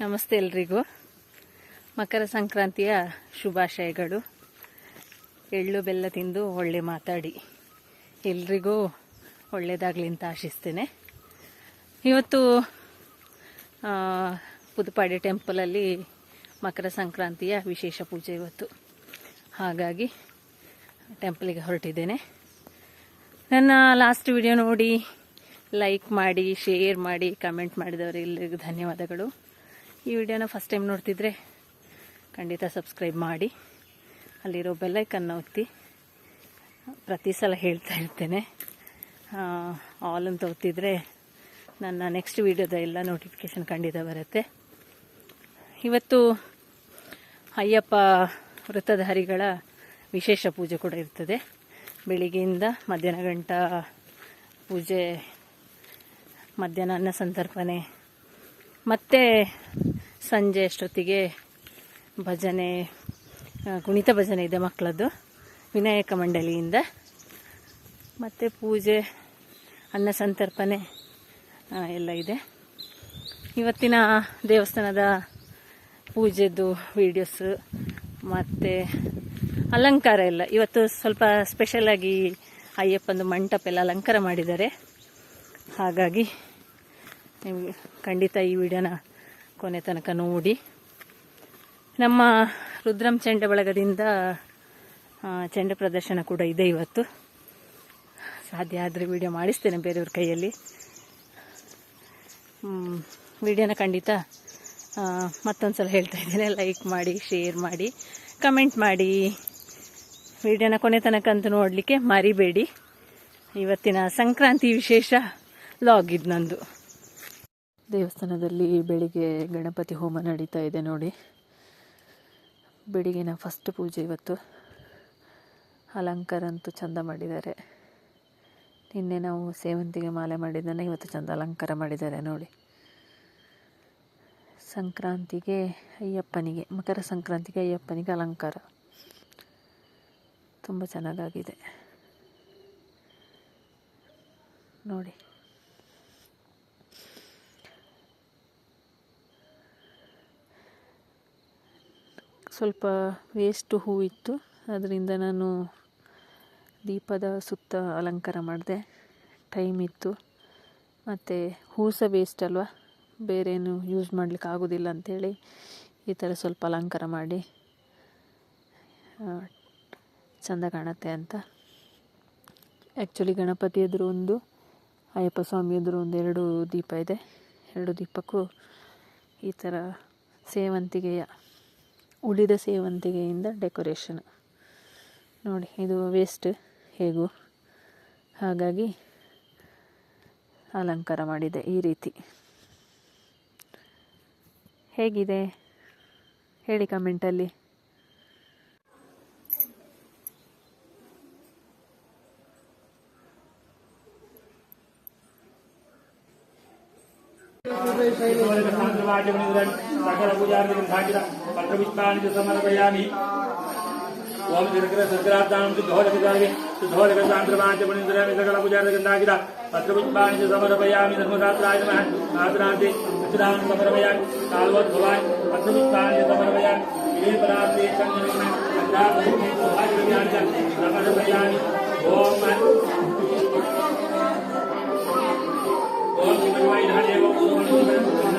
ನಮಸ್ತೆ ಎಲ್ರಿಗೂ. ಮಕರ ಸಂಕ್ರಾಂತಿಯ ಶುಭಾಶಯಗಳು. ಎಳ್ಳು ಬೆಲ್ಲ ತಿಂದು ಒಳ್ಳೆ ಮಾತಾಡಿ ಎಲ್ರಿಗೂ ಒಳ್ಳೆಯದಾಗಲಿ ಅಂತ ಆಶಿಸ್ತೇನೆ. ಇವತ್ತು ಪುದುಪಾಡಿ ಟೆಂಪಲಲ್ಲಿ ಮಕರ ಸಂಕ್ರಾಂತಿಯ ವಿಶೇಷ ಪೂಜೆ ಇವತ್ತು. ಹಾಗಾಗಿ ಟೆಂಪಲಿಗೆ ಹೊರಟಿದ್ದೇನೆ. ನನ್ನ ಲಾಸ್ಟ್ ವಿಡಿಯೋ ನೋಡಿ ಲೈಕ್ ಮಾಡಿ, ಶೇರ್ ಮಾಡಿ, ಕಮೆಂಟ್ ಮಾಡಿದವರೆಲ್ಲರಿಗೂ ಧನ್ಯವಾದಗಳು. ಈ ವಿಡಿಯೋನ ಫಸ್ಟ್ ಟೈಮ್ ನೋಡ್ತಿದ್ರೆ ಖಂಡಿತ ಸಬ್ಸ್ಕ್ರೈಬ್ ಮಾಡಿ, ಅಲ್ಲಿರೋ ಬೆಲ್ಲೈಕನ್ನ ಒತ್ತಿ. ಪ್ರತಿ ಸಲ ಹೇಳ್ತಾ ಇರ್ತೇನೆ, ಆಲ್ ಅಂತ ಒತ್ತಿದ್ರೆ ನನ್ನ ನೆಕ್ಸ್ಟ್ ವಿಡಿಯೋದ ಎಲ್ಲ ನೋಟಿಫಿಕೇಷನ್ ಖಂಡಿತ ಬರುತ್ತೆ. ಇವತ್ತು ಅಯ್ಯಪ್ಪ ವೃತ್ತಧಾರಿಗಳ ವಿಶೇಷ ಪೂಜೆ ಕೂಡ ಇರ್ತದೆ. ಬೆಳಿಗ್ಗೆಯಿಂದ ಮಧ್ಯಾಹ್ನ ಗಂಟ ಪೂಜೆ, ಮಧ್ಯಾಹ್ನ ಅನ್ನ ಸಂತರ್ಪಣೆ, ಮತ್ತು ಸಂಜೆ ಅಷ್ಟೊತ್ತಿಗೆ ಭಜನೆ, ಕುಣಿತ ಭಜನೆ ಇದೆ ಮಕ್ಕಳದ್ದು, ವಿನಾಯಕ ಮಂಡಳಿಯಿಂದ. ಮತ್ತು ಪೂಜೆ, ಅನ್ನ ಸಂತರ್ಪಣೆ ಎಲ್ಲ ಇದೆ. ಇವತ್ತಿನ ದೇವಸ್ಥಾನದ ಪೂಜೆದು ವಿಡಿಯೋಸ್ ಮತ್ತು ಅಲಂಕಾರ ಎಲ್ಲ ಇವತ್ತು ಸ್ವಲ್ಪ ಸ್ಪೆಷಲಾಗಿ ಅಯ್ಯಪ್ಪಂದು ಮಂಟಪ ಎಲ್ಲ ಅಲಂಕಾರ ಮಾಡಿದ್ದಾರೆ. ಹಾಗಾಗಿ ನೀವು ಖಂಡಿತ ಈ ವಿಡಿಯೋನ ಕೊನೆ ತನಕ ನೋಡಿ. ನಮ್ಮ ರುದ್ರಂ ಚೆಂಡೆ ಬಳಗದಿಂದ ಚೆಂಡೆ ಪ್ರದರ್ಶನ ಕೂಡ ಇದೆ ಇವತ್ತು. ಸಾಧ್ಯ ಆದರೆ ವಿಡಿಯೋ ಮಾಡಿಸ್ತೇನೆ ಬೇರೆಯವ್ರ ಕೈಯಲ್ಲಿ. ವಿಡಿಯೋನ ಖಂಡಿತ ಮತ್ತೊಂದು ಸಲ ಹೇಳ್ತಾ ಇದ್ದೇನೆ, ಲೈಕ್ ಮಾಡಿ, ಶೇರ್ ಮಾಡಿ, ಕಮೆಂಟ್ ಮಾಡಿ. ವಿಡಿಯೋನ ಕೊನೆ ತನಕ ಅಂತೂ ನೋಡಲಿಕ್ಕೆ ಮರಿಬೇಡಿ. ಇವತ್ತಿನ ಸಂಕ್ರಾಂತಿ ವಿಶೇಷ ಲಾಗ್ ಇದು ನಂದು. ದೇವಸ್ಥಾನದಲ್ಲಿ ಬೆಳಿಗ್ಗೆ ಗಣಪತಿ ಹೋಮ ನಡೀತಾ ಇದೆ ನೋಡಿ. ಬೆಳಿಗ್ಗಿನ ಫಸ್ಟ್ ಪೂಜೆ ಇವತ್ತು. ಅಲಂಕಾರ ಅಂತೂ ಚಂದ ಮಾಡಿದ್ದಾರೆ. ನಿನ್ನೆ ನಾವು ಸೇವಂತಿಗೆ ಮಾಲೆ ಮಾಡಿದ್ದನ್ನು ಇವತ್ತು ಚಂದ ಅಲಂಕಾರ ಮಾಡಿದ್ದಾರೆ ನೋಡಿ. ಸಂಕ್ರಾಂತಿಗೆ ಅಯ್ಯಪ್ಪನಿಗೆ, ಮಕರ ಸಂಕ್ರಾಂತಿಗೆ ಅಯ್ಯಪ್ಪನಿಗೆ ಅಲಂಕಾರ ತುಂಬ ಚೆನ್ನಾಗಾಗಿದೆ ನೋಡಿ. ಸ್ವಲ್ಪ ವೇಸ್ಟ್ ಹೂವಿತ್ತು, ಅದರಿಂದ ನಾನು ದೀಪದ ಸುತ್ತ ಅಲಂಕಾರ ಮಾಡಿದೆ. ಟೈಮ್ ಇತ್ತು, ಮತ್ತು ಹೂ ಸಹ ವೇಸ್ಟ್ ಅಲ್ವಾ, ಬೇರೇನು ಯೂಸ್ ಮಾಡಲಿಕ್ಕೆ ಆಗೋದಿಲ್ಲ ಅಂಥೇಳಿ ಈ ಥರ ಸ್ವಲ್ಪ ಅಲಂಕಾರ ಮಾಡಿ ಚೆಂದ ಕಾಣುತ್ತೆ ಅಂತ. ಆ್ಯಕ್ಚುಲಿ ಗಣಪತಿ ಎದುರು ಒಂದು, ಅಯ್ಯಪ್ಪ ಸ್ವಾಮಿ ಎದುರು ಒಂದು 2 ದೀಪ ಇದೆ. 2 ದೀಪಕ್ಕೂ ಈ ಥರ ಸೇವಂತಿಗೆಯ, ಉಳಿದ ಸೇವಂತಿಗೆಯಿಂದ ಡೆಕೋರೇಷನ್ ನೋಡಿ. ಇದು ವೇಸ್ಟ್ ಹೇಗೂ, ಹಾಗಾಗಿ ಅಲಂಕಾರ ಮಾಡಿದೆ ಈ ರೀತಿ. ಹೇಗಿದೆ ಹೇಳಿ ಕಮೆಂಟಲ್ಲಿ. समर्पयामि ओम दीर्घ सद्रातां शुद्धोदकजामि शुद्धोदकसांद्रवाचमनिन्द्रामि सकलपूजार्गन्धागिरा पत्रपुष्पाणि समर्पयामि धर्मदात्राय नमः आदरान्ते उच्चारां समर्पयामि कालवद्भवाय पत्रपुष्पाणि समर्पयामि ये परार्थे संगणना अद्रापति भाग्यज्ञान समर्पयामि ओम ओम शिवाय नमः